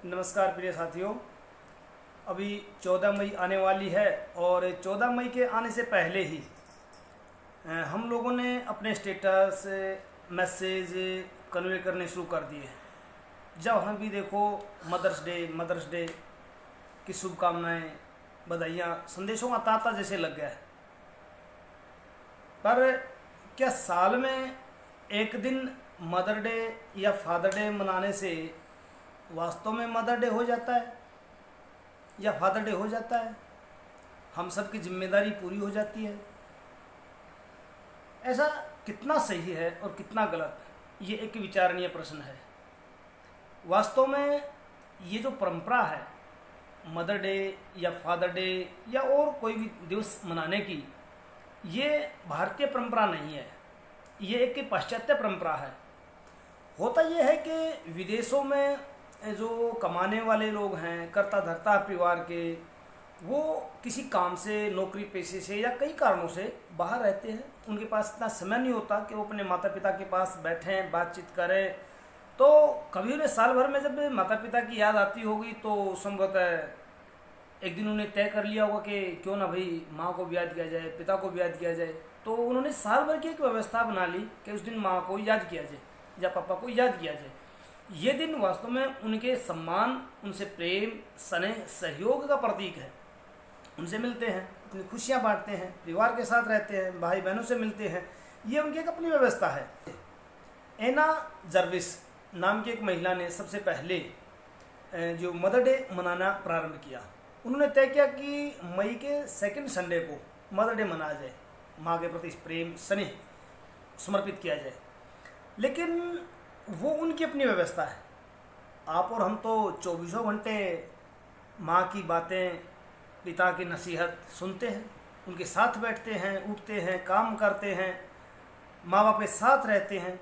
नमस्कार प्रिय साथियों। अभी 14 मई आने वाली है और 14 मई के आने से पहले ही हम लोगों ने अपने स्टेटस मैसेज कन्वे करने शुरू कर दिए हैं। जब हम भी देखो मदर्स डे की शुभकामनाएं, बधाइयाँ, संदेशों का तांता जैसे लग गया है। पर क्या साल में एक दिन मदर डे या फादर डे मनाने से वास्तव में मदर डे हो जाता है या फादर डे हो जाता है? हम सब की जिम्मेदारी पूरी हो जाती है? ऐसा कितना सही है और कितना गलत, ये एक विचारणीय प्रश्न है। वास्तव में ये जो परंपरा है मदर डे या फादर डे या और कोई भी दिवस मनाने की, ये भारतीय परंपरा नहीं है, ये एक पाश्चात्य परंपरा है। होता यह है कि विदेशों में जो कमाने वाले लोग हैं, कर्ता धर्ता परिवार के, वो किसी काम से, नौकरी पेशे से या कई कारणों से बाहर रहते हैं। उनके पास इतना समय नहीं होता कि वो अपने माता पिता के पास बैठें, बातचीत करें। तो कभी उन्हें साल भर में जब माता पिता की याद आती होगी तो संभवतः एक दिन उन्हें तय कर लिया होगा कि क्यों ना भाई माँ को भी याद किया जाए, पिता को भी याद किया जाए। तो उन्होंने साल भर की एक व्यवस्था बना ली कि उस दिन माँ को याद किया जाए या पापा को याद किया जाए। ये दिन वास्तव में उनके सम्मान, उनसे प्रेम, स्नेह, सहयोग का प्रतीक है। उनसे मिलते हैं, अपनी खुशियाँ बांटते हैं, परिवार के साथ रहते हैं, भाई बहनों से मिलते हैं। ये उनकी एक अपनी व्यवस्था है। एना जर्विस नाम की एक महिला ने सबसे पहले जो मदर डे मनाना प्रारंभ किया। उन्होंने तय किया कि मई के सेकंड संडे को मदर डे मनाया जाए, माँ के प्रति प्रेम, स्नेह समर्पित किया जाए। लेकिन वो उनकी अपनी व्यवस्था है। आप और हम तो 24 घंटे माँ की बातें, पिता की नसीहत सुनते हैं, उनके साथ बैठते हैं, उठते हैं, काम करते हैं, माँ बाप के साथ रहते हैं।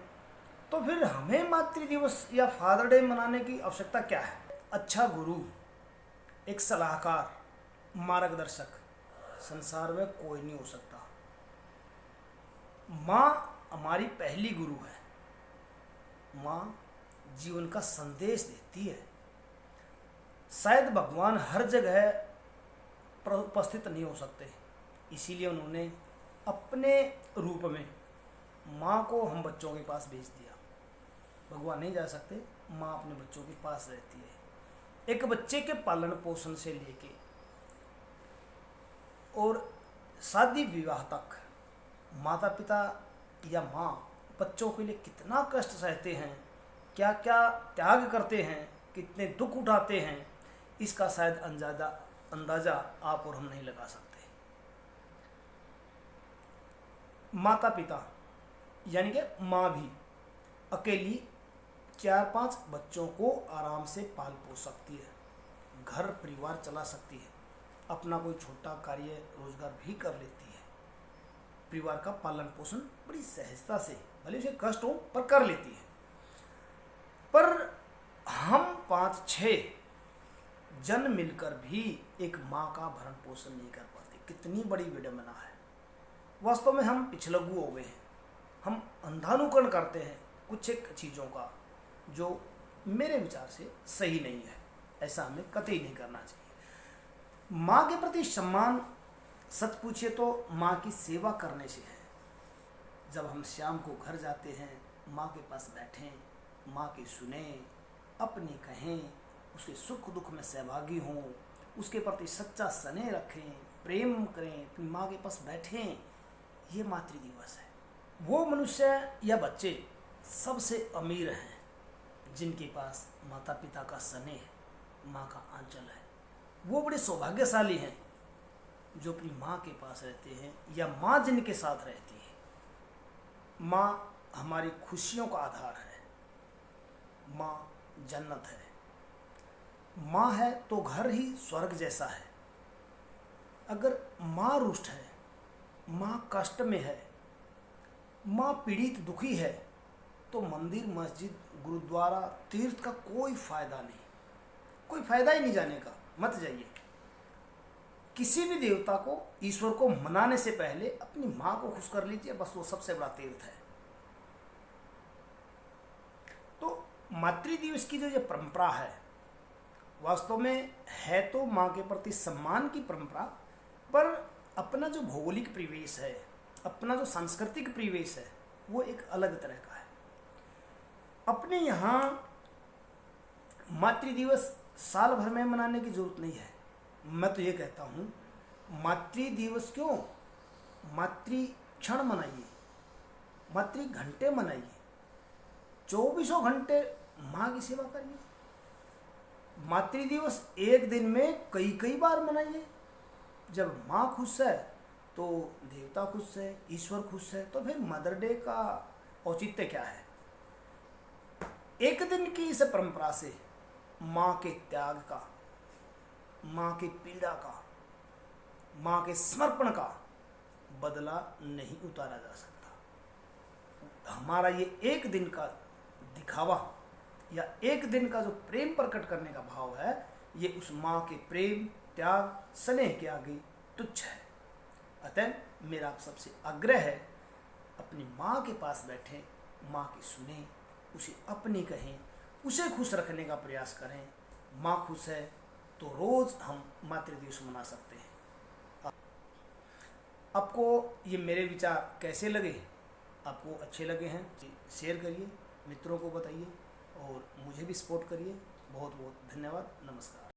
तो फिर हमें मातृ दिवस या फादर डे मनाने की आवश्यकता क्या है? अच्छा गुरु, एक सलाहकार, मार्गदर्शक संसार में कोई नहीं हो सकता। माँ हमारी पहली गुरु है। माँ जीवन का संदेश देती है। शायद भगवान हर जगह उपस्थित नहीं हो सकते, इसीलिए उन्होंने अपने रूप में माँ को हम बच्चों के पास भेज दिया। भगवान नहीं जा सकते, माँ अपने बच्चों के पास रहती है। एक बच्चे के पालन पोषण से लेके और शादी विवाह तक माता पिता या माँ बच्चों के लिए कितना कष्ट सहते हैं, क्या क्या त्याग करते हैं, कितने दुख उठाते हैं, इसका शायद अंदाज़ा आप और हम नहीं लगा सकते। माता पिता यानी कि माँ भी अकेली 4-5 बच्चों को आराम से पाल पोस सकती है, घर परिवार चला सकती है, अपना कोई छोटा कार्य रोजगार भी कर लेती है, परिवार का पालन पोषण बड़ी सहजता से, भले उसे कष्ट हो पर कर लेती है। पर हम 5-6 जन मिलकर भी एक माँ का भरण पोषण नहीं कर पाते। कितनी बड़ी विडंबना है। वास्तव में हम पिछलग्गू हो गए हैं। हम अंधानुकरण करते हैं कुछ एक चीज़ों का जो मेरे विचार से सही नहीं है। ऐसा हमें कतई नहीं करना चाहिए। माँ के प्रति सम्मान, सच पूछिए तो माँ की सेवा करने से है। जब हम शाम को घर जाते हैं, माँ के पास बैठें, माँ की सुने, अपनी कहें, उसके सुख दुख में सहभागी हों, उसके प्रति सच्चा स्नेह रखें, प्रेम करें, अपनी माँ के पास बैठें, ये मातृ दिवस है। वो मनुष्य या बच्चे सबसे अमीर हैं जिनके पास माता पिता का स्नेह, माँ का आंचल है। वो बड़े सौभाग्यशाली हैं जो अपनी माँ के पास रहते हैं या माँ जिनके साथ रहती है। माँ हमारी खुशियों का आधार है। माँ जन्नत है। माँ है तो घर ही स्वर्ग जैसा है। अगर माँ रुष्ट है, माँ कष्ट में है, माँ पीड़ित दुखी है, तो मंदिर, मस्जिद, गुरुद्वारा, तीर्थ का कोई फायदा नहीं। कोई फायदा ही नहीं जाने का, मत जाइए। किसी भी देवता को, ईश्वर को मनाने से पहले अपनी माँ को खुश कर लीजिए, बस वो सबसे बड़ा तीर्थ है। तो मातृ दिवस की जो ये परंपरा है, वास्तव में है तो माँ के प्रति सम्मान की परंपरा, पर अपना जो भौगोलिक परिवेश है, अपना जो सांस्कृतिक परिवेश है, वो एक अलग तरह का है। अपने यहाँ मातृ दिवस साल भर में मनाने की जरूरत नहीं है। मैं तो ये कहता हूँ, मातृ दिवस क्यों, मातृ क्षण मनाइए, मातृ घंटे मनाइए, 24 घंटे माँ की सेवा करिए। मातृ दिवस एक दिन में कई कई बार मनाइए। जब माँ खुश है तो देवता खुश है, ईश्वर खुश है, तो फिर मदर डे का औचित्य क्या है। एक दिन की इस परंपरा से माँ के त्याग का, माँ की पीड़ा का, माँ के समर्पण का बदला नहीं उतारा जा सकता। हमारा ये एक दिन का दिखावा या एक दिन का जो प्रेम प्रकट करने का भाव है, ये उस माँ के प्रेम, त्याग, स्नेह के आगे तुच्छ है। अतः मेरा आप सबसे आग्रह है, अपनी माँ के पास बैठें, माँ की सुने, उसे अपनी कहें, उसे खुश रखने का प्रयास करें। माँ खुश है तो रोज़ हम मातृ दिवस मना सकते हैं। आपको ये मेरे विचार कैसे लगे? आपको अच्छे लगे हैं, शेयर करिए, मित्रों को बताइए और मुझे भी सपोर्ट करिए। बहुत बहुत धन्यवाद। नमस्कार।